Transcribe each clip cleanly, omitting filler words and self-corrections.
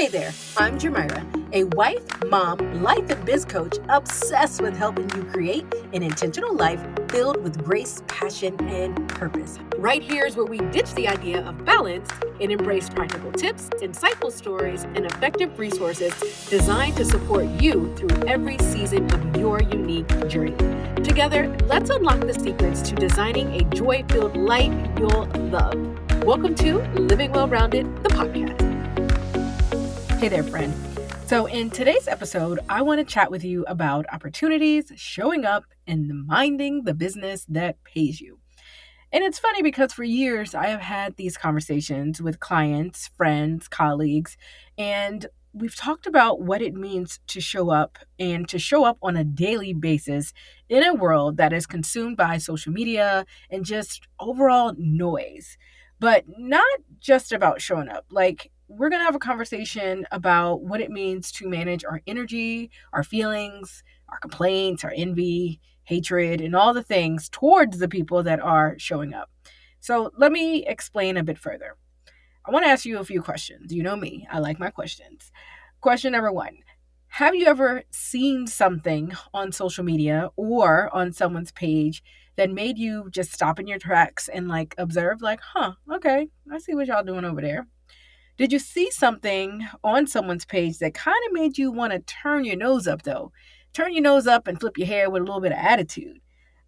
there, I'm Geomyra, a wife, mom, life and biz coach obsessed with helping you create an intentional life filled with grace, passion, and purpose. Right here is where we ditch the idea of balance and embrace practical tips, insightful stories, and effective resources designed to support you through every season of your unique journey. Together, let's unlock the secrets to designing a joy-filled life you'll love. Welcome to Living Well-Rounded, the podcast. Hey there, friend. So in today's episode, I want to chat with you about opportunities, showing up, and minding the business that pays you. And it's funny because for years, I have had these conversations with clients, friends, colleagues, and we've talked about what it means to show up and to show up on a daily basis in a world that is consumed by social media and just overall noise. But not just about showing up. We're going to have a conversation about what it means to manage our energy, our feelings, our complaints, our envy, hatred, and all the things towards the people that are showing up. So let me explain a bit further. I want to ask you a few questions. You know me, I like my questions. Question number one, have you ever seen something on social media or on someone's page that made you just stop in your tracks and observe okay, I see what y'all doing over there. Did you see something on someone's page that kind of made you want to turn your nose up though? Turn your nose up and flip your hair with a little bit of attitude.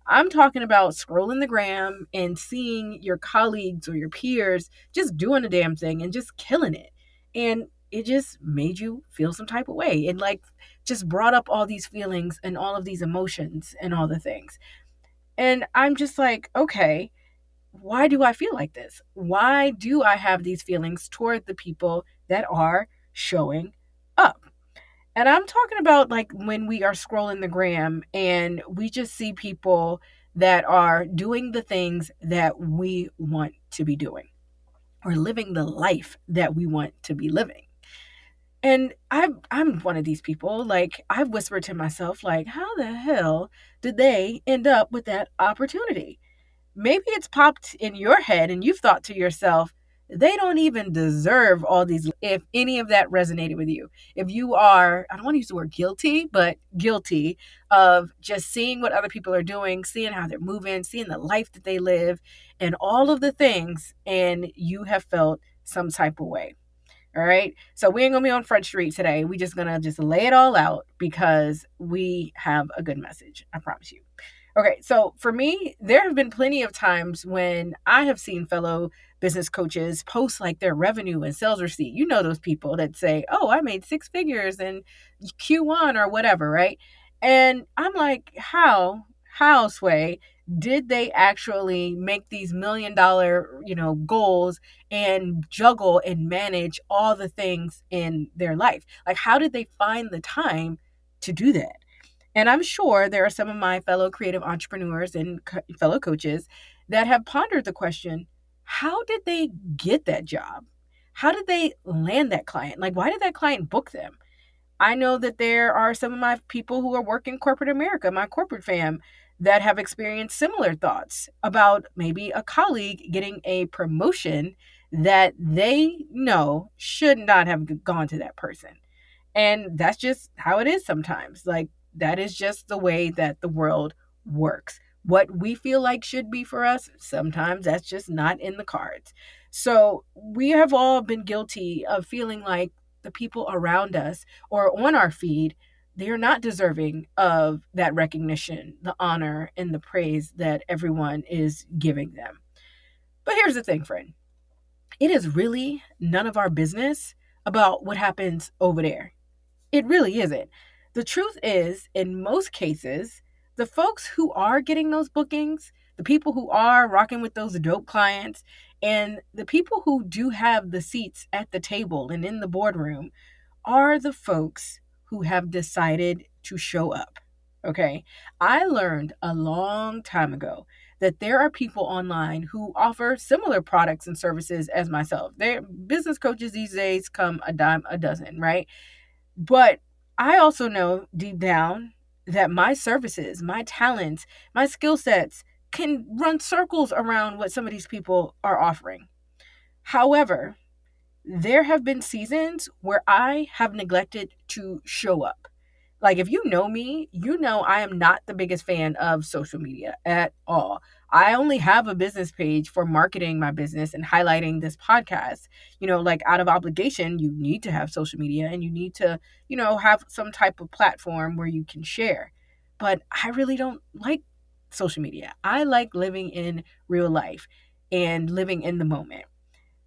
I'm talking about scrolling the gram and seeing your colleagues or your peers just doing the damn thing and just killing it. And it just made you feel some type of way. It just brought up all these feelings and all of these emotions and all the things. And I'm just like, okay, why do I feel like this? Why do I have these feelings toward the people that are showing up? And I'm talking about when we are scrolling the gram and we just see people that are doing the things that we want to be doing or living the life that we want to be living. And I'm one of these people, I've whispered to myself, how the hell did they end up with that opportunity? Maybe it's popped in your head and you've thought to yourself, they don't even deserve all these. If any of that resonated with you, if you are, I don't want to use the word guilty, but guilty of just seeing what other people are doing, seeing how they're moving, seeing the life that they live and all of the things, and you have felt some type of way. All right. So we ain't gonna be on Front Street today. We just gonna lay it all out because we have a good message. I promise you. Okay, so for me, there have been plenty of times when I have seen fellow business coaches post their revenue and sales receipt. You know those people that say, oh, I made 6 figures in Q1 or whatever, right? And I'm like, how, Sway, did they actually make these $1 million, goals and juggle and manage all the things in their life? How did they find the time to do that? And I'm sure there are some of my fellow creative entrepreneurs and fellow coaches that have pondered the question, how did they get that job? How did they land that client? Why did that client book them? I know that there are some of my people who are working corporate America, my corporate fam, that have experienced similar thoughts about maybe a colleague getting a promotion that they know should not have gone to that person. And that's just how it is sometimes. That is just the way that the world works. What we feel like should be for us, sometimes that's just not in the cards. So we have all been guilty of feeling like the people around us or on our feed, they are not deserving of that recognition, the honor, and the praise that everyone is giving them. But here's the thing, friend. It is really none of our business about what happens over there. It really isn't. The truth is, in most cases, the folks who are getting those bookings, the people who are rocking with those dope clients, and the people who do have the seats at the table and in the boardroom are the folks who have decided to show up. Okay? I learned a long time ago that there are people online who offer similar products and services as myself. Their business coaches these days come a dime a dozen, right? But I also know deep down that my services, my talents, my skill sets can run circles around what some of these people are offering. However, there have been seasons where I have neglected to show up. Like, if you know me, you know I am not the biggest fan of social media at all. I only have a business page for marketing my business and highlighting this podcast. Like, out of obligation, you need to have social media and you need to, have some type of platform where you can share. But I really don't like social media. I like living in real life and living in the moment.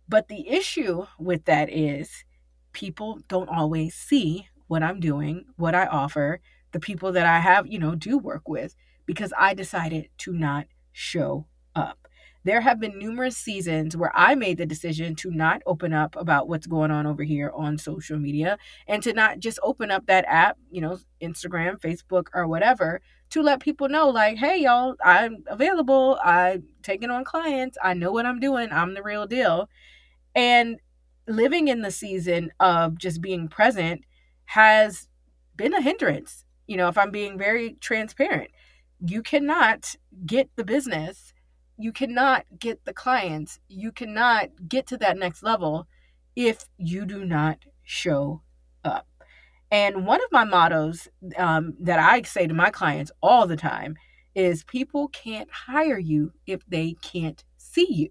But the issue with that is people don't always see what I'm doing, what I offer, the people that I have, do work with, because I decided to not show up. There have been numerous seasons where I made the decision to not open up about what's going on over here on social media and to not just open up that app, Instagram, Facebook, or whatever, to let people know, like, hey, y'all, I'm available. I'm taking on clients. I know what I'm doing. I'm the real deal. And living in the season of just being present has been a hindrance. If I'm being very transparent, you cannot get the business, you cannot get the clients, you cannot get to that next level if you do not show up. And one of my mottos that I say to my clients all the time is people can't hire you if they can't see you.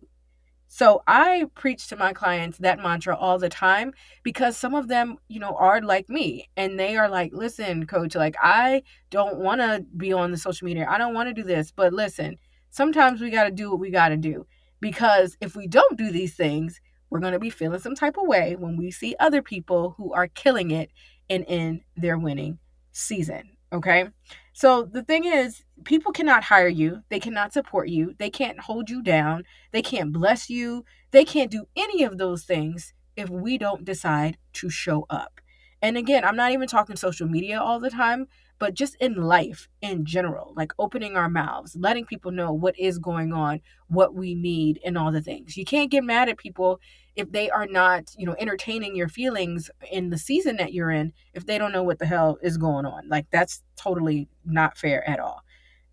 So I preach to my clients that mantra all the time because some of them, are like me and they are like, listen, coach, like I don't want to be on the social media. I don't want to do this. But listen, sometimes we got to do what we got to do because if we don't do these things, we're going to be feeling some type of way when we see other people who are killing it and in their winning season. Okay. So the thing is, people cannot hire you. They cannot support you. They can't hold you down. They can't bless you. They can't do any of those things if we don't decide to show up. And again, I'm not even talking social media all the time, but just in life in general, like opening our mouths, letting people know what is going on, what we need, and all the things. You can't get mad at people if they are not, entertaining your feelings in the season that you're in, if they don't know what the hell is going on. Like, that's totally not fair at all.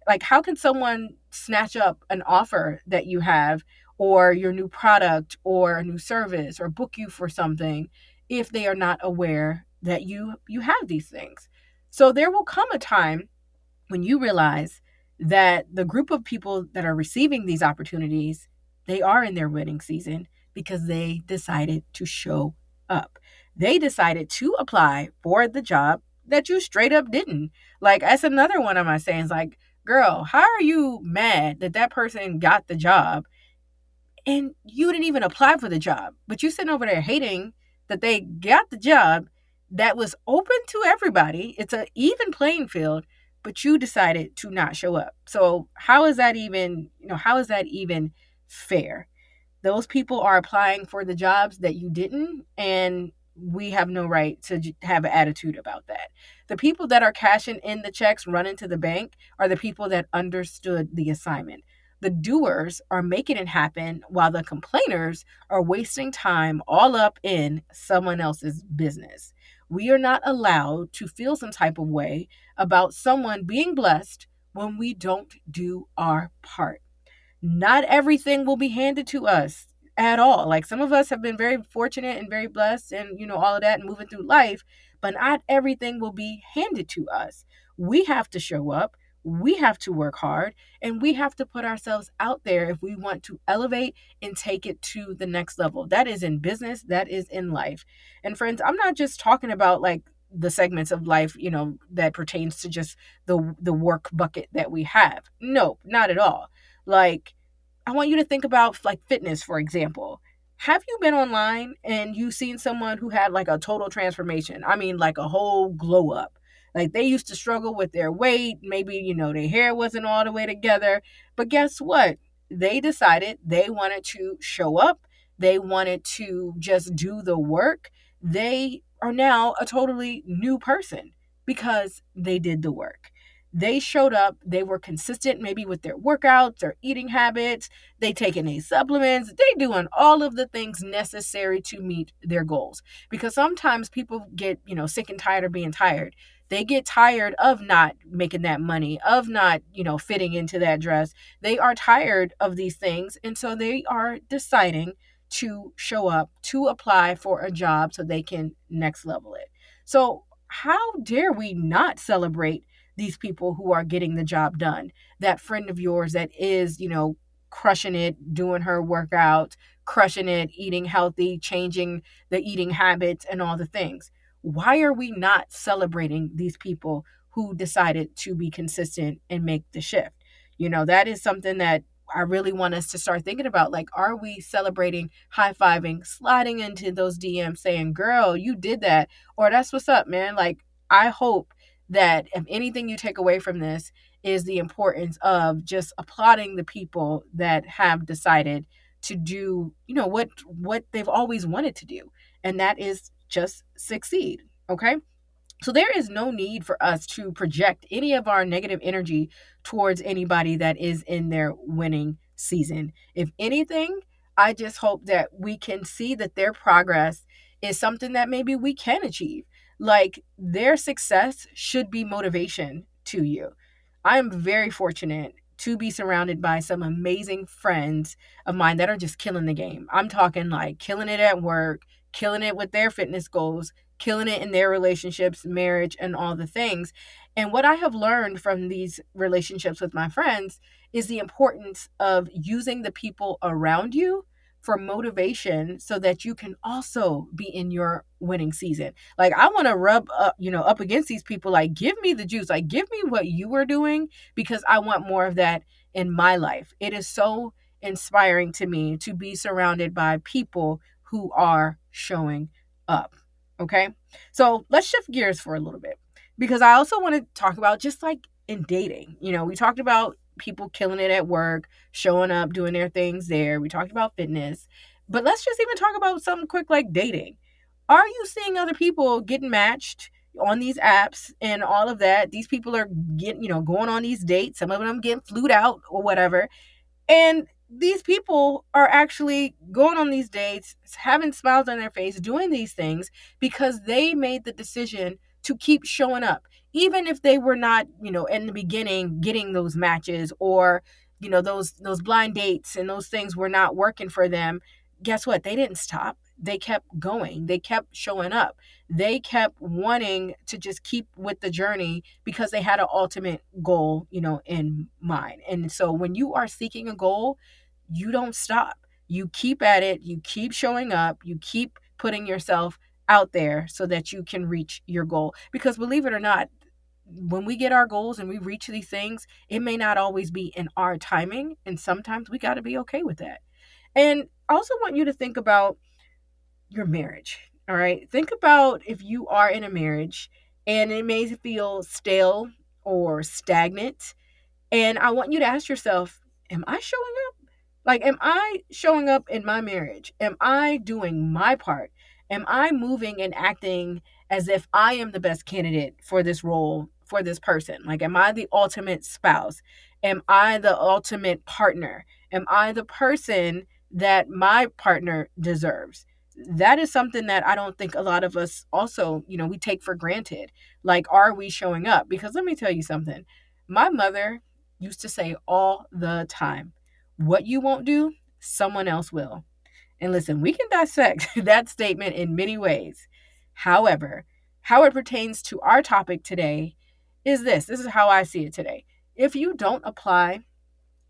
Like, how can someone snatch up an offer that you have or your new product or a new service or book you for something if they are not aware that you have these things? So there will come a time when you realize that the group of people that are receiving these opportunities, they are in their wedding season because they decided to show up. They decided to apply for the job that you straight up didn't. Like, that's another one of my sayings, like, girl, how are you mad that that person got the job and you didn't even apply for the job, but you sitting over there hating that they got the job that was open to everybody. It's an even playing field, but you decided to not show up. So how is that even, how is that even fair? Those people are applying for the jobs that you didn't, and we have no right to have an attitude about that. The people that are cashing in the checks, running to the bank, are the people that understood the assignment. The doers are making it happen while the complainers are wasting time all up in someone else's business. We are not allowed to feel some type of way about someone being blessed when we don't do our part. Not everything will be handed to us at all. Like, some of us have been very fortunate and very blessed and, all of that and moving through life, but not everything will be handed to us. We have to show up. We have to work hard and we have to put ourselves out there if we want to elevate and take it to the next level. That is in business, that is in life. And friends, I'm not just talking about like the segments of life, that pertains to just the work bucket that we have. No, not at all. Like, I want you to think about like fitness, for example. Have you been online and you seen someone who had like a total transformation? I mean, like a whole glow up. Like, they used to struggle with their weight. Maybe, their hair wasn't all the way together. But guess what? They decided they wanted to show up. They wanted to just do the work. They are now a totally new person because they did the work. They showed up, they were consistent maybe with their workouts, their eating habits, they taking these supplements, they doing all of the things necessary to meet their goals. Because sometimes people get, sick and tired of being tired. They get tired of not making that money, of not, fitting into that dress. They are tired of these things. And so they are deciding to show up, to apply for a job so they can next level it. So, how dare we not celebrate these people who are getting the job done? That friend of yours that is, crushing it, doing her workout, crushing it, eating healthy, changing the eating habits and all the things. Why are we not celebrating these people who decided to be consistent and make the shift? That is something that I really want us to start thinking about. Like, are we celebrating, high fiving, sliding into those DMs saying, girl, you did that, or that's what's up, man? Like, I hope that if anything you take away from this is the importance of just applauding the people that have decided to do, what they've always wanted to do. And that is just succeed. Okay. So there is no need for us to project any of our negative energy towards anybody that is in their winning season. If anything, I just hope that we can see that their progress is something that maybe we can achieve. Like, their success should be motivation to you. I am very fortunate to be surrounded by some amazing friends of mine that are just killing the game. I'm talking like killing it at work, killing it with their fitness goals, killing it in their relationships, marriage, and all the things. And what I have learned from these relationships with my friends is the importance of using the people around you for motivation so that you can also be in your winning season. Like, I want to rub up, up against these people. Like, give me the juice. Like, give me what you were doing, because I want more of that in my life. It is so inspiring to me to be surrounded by people who are showing up. Okay. So let's shift gears for a little bit, because I also want to talk about just like in dating. We talked about people killing it at work, showing up, doing their things there. We talked about fitness, but let's just even talk about something quick like dating. Are you seeing other people getting matched on these apps and all of that? These people are getting, going on these dates. Some of them getting flued out or whatever. And these people are actually going on these dates, having smiles on their face, doing these things because they made the decision to keep showing up. Even if they were not, in the beginning getting those matches, or, those blind dates and those things were not working for them. Guess what? They didn't stop. They kept going. They kept showing up. They kept wanting to just keep with the journey because they had an ultimate goal, in mind. And so when you are seeking a goal, you don't stop. You keep at it. You keep showing up. You keep putting yourself out there so that you can reach your goal. Because believe it or not, when we get our goals and we reach these things, it may not always be in our timing. And sometimes we got to be okay with that. And I also want you to think about your marriage. All right. Think about if you are in a marriage and it may feel stale or stagnant. And I want you to ask yourself, am I showing up? Like, am I showing up in my marriage? Am I doing my part? Am I moving and acting as if I am the best candidate for this role, for this person? Like, am I the ultimate spouse? Am I the ultimate partner? Am I the person that my partner deserves? That is something that I don't think a lot of us also, we take for granted. Like, are we showing up? Because let me tell you something. My mother used to say all the time, what you won't do, someone else will. And listen, we can dissect that statement in many ways. However, how it pertains to our topic today is this. This is how I see it today. If you don't apply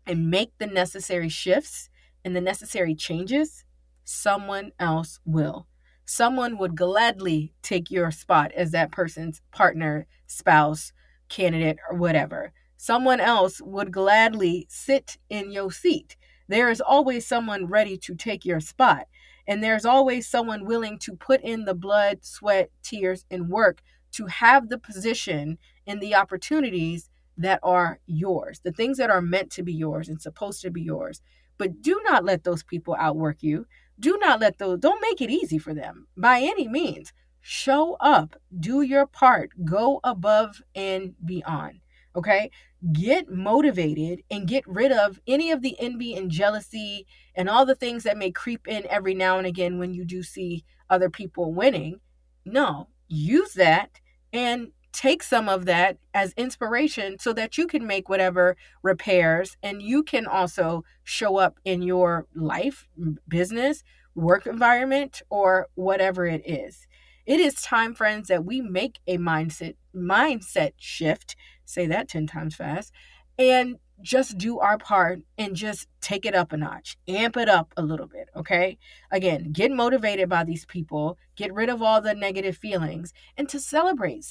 and make the necessary shifts and the necessary changes, someone else will. Someone would gladly take your spot as that person's partner, spouse, candidate, or whatever. Someone else would gladly sit in your seat. There is always someone ready to take your spot. And there's always someone willing to put in the blood, sweat, tears, and work to have the position and the opportunities that are yours, the things that are meant to be yours and supposed to be yours. But do not let those people outwork you. Don't make it easy for them by any means. Show up, do your part, go above and beyond. Okay? Get motivated and get rid of any of the envy and jealousy and all the things that may creep in every now and again when you do see other people winning. No, use that and take some of that as inspiration so that you can make whatever repairs and you can also show up in your life, business, work environment, or whatever it is. It is time, friends, that we make a mindset shift, say that 10 times fast, and just do our part and just take it up a notch, amp it up a little bit, okay? Again, get motivated by these people, get rid of all the negative feelings, and to celebrate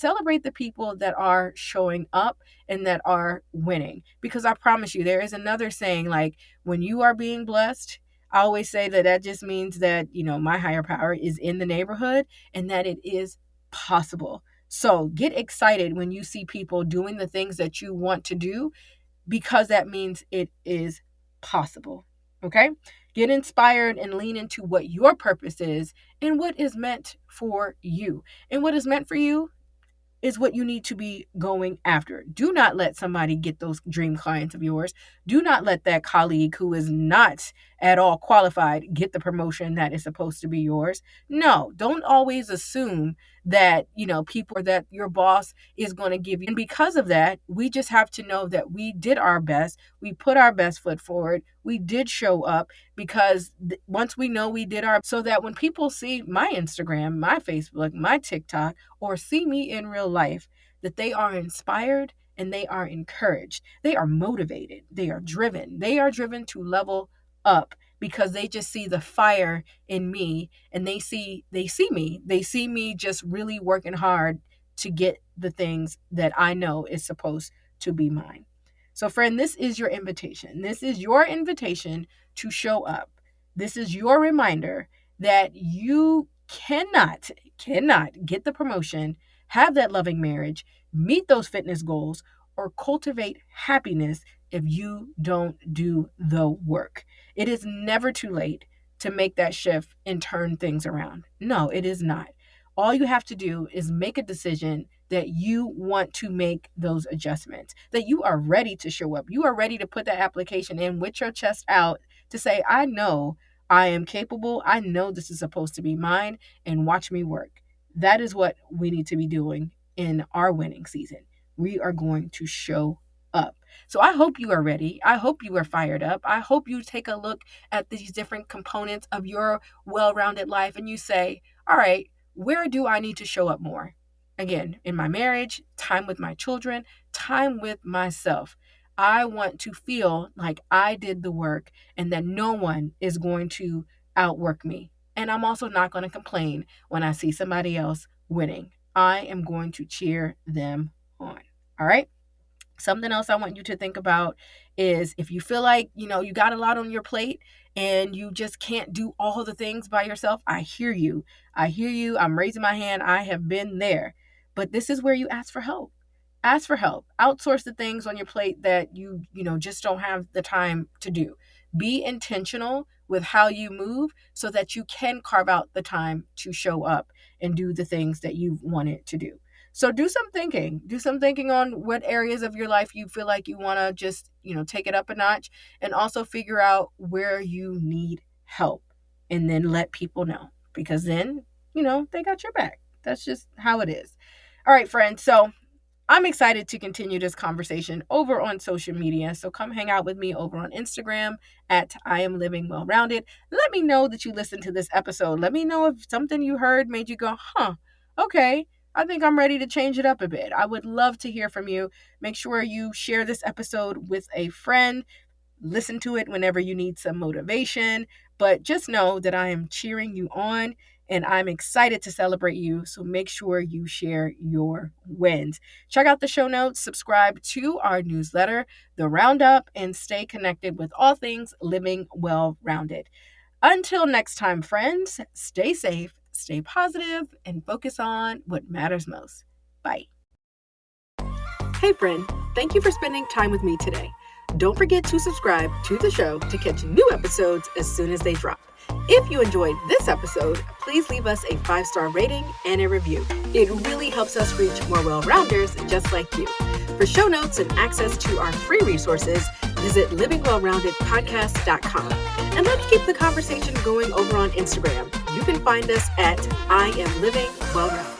the people that are showing up and that are winning. Because I promise you, there is another saying, like, when you are being blessed, I always say that just means that, my higher power is in the neighborhood and that it is possible. So get excited when you see people doing the things that you want to do, because that means it is possible. Okay? Get inspired and lean into what your purpose is and what is meant for you. And what is meant for you is what you need to be going after. Do not let somebody get those dream clients of yours. Do not let that colleague who is not at all qualified get the promotion that is supposed to be yours. No, don't always assume that, people or that your boss is going to give you. And because of that, we just have to know that we did our best. We put our best foot forward. We did show up, because once we know we did so that when people see my Instagram, my Facebook, my TikTok, or see me in real life, that they are inspired and they are encouraged. They are motivated. They are driven. They are driven to level up because they just see the fire in me, and they see me just really working hard to get the things that I know is supposed to be mine. So friend, this is your invitation. This is your invitation to show up. This is your reminder that you cannot get the promotion, have that loving marriage, meet those fitness goals, or cultivate happiness if you don't do the work. It is never too late to make that shift and turn things around. No, it is not. All you have to do is make a decision that you want to make those adjustments, that you are ready to show up. You are ready to put that application in with your chest out to say, I know I am capable. I know this is supposed to be mine, and watch me work. That is what we need to be doing in our winning season. We are going to show up. So I hope you are ready. I hope you are fired up. I hope you take a look at these different components of your well-rounded life and you say, all right, where do I need to show up more? Again, in my marriage, time with my children, time with myself. I want to feel like I did the work and that no one is going to outwork me. And I'm also not going to complain when I see somebody else winning. I am going to cheer them on. All right? Something else I want you to think about is, if you feel like, you got a lot on your plate and you just can't do all the things by yourself, I hear you. I'm raising my hand. I have been there. But this is where you ask for help. Ask for help. Outsource the things on your plate that you just don't have the time to do. Be intentional with how you move so that you can carve out the time to show up and do the things that you've wanted to do. So do some thinking. Do some thinking on what areas of your life you feel like you want to just, take it up a notch, and also figure out where you need help, and then let people know, because then, they got your back. That's just how it is. All right, friends. So I'm excited to continue this conversation over on social media. So come hang out with me over on Instagram at I Am Living Well-Rounded. Let me know that you listened to this episode. Let me know if something you heard made you go, okay, I think I'm ready to change it up a bit. I would love to hear from you. Make sure you share this episode with a friend. Listen to it whenever you need some motivation. But just know that I am cheering you on and I'm excited to celebrate you. So make sure you share your wins. Check out the show notes, subscribe to our newsletter, the Roundup, and stay connected with all things living well-rounded. Until next time, friends, stay safe, stay positive, and focus on what matters most. Bye. Hey, friend, thank you for spending time with me today. Don't forget to subscribe to the show to catch new episodes as soon as they drop. If you enjoyed this episode, please leave us a 5-star rating and a review. It really helps us reach more well-rounders just like you. For show notes and access to our free resources, visit livingwellroundedpodcast.com. And let's keep the conversation going over on Instagram. You can find us at I Am Living Well-Rounded.